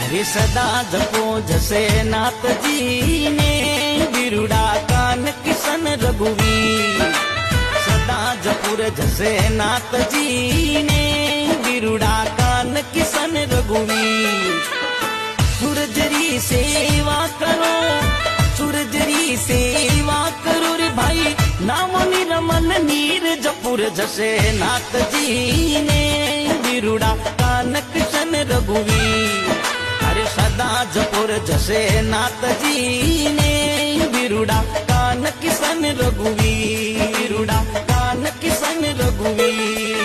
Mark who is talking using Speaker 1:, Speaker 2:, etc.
Speaker 1: अरे सदा जपो जसे नाथ जी ने बिरुड़ा कान किशन रघुवीर सदा जपुर जसे नाथ जी ने बिरुड़ा कान किशन रघुवीर सूरजरी सेवा करो सूरजरी सेवा करो रे भाई नाम निरमन नीर जपुर जसे नाथ जी ने बिरुड़ा कान किशन रघुवीर अरे सदा जपुर जसे नाथ जी ने बिरुड़ा कान किशन रघुवीर बिरुड़ा कान किशन रघुवीर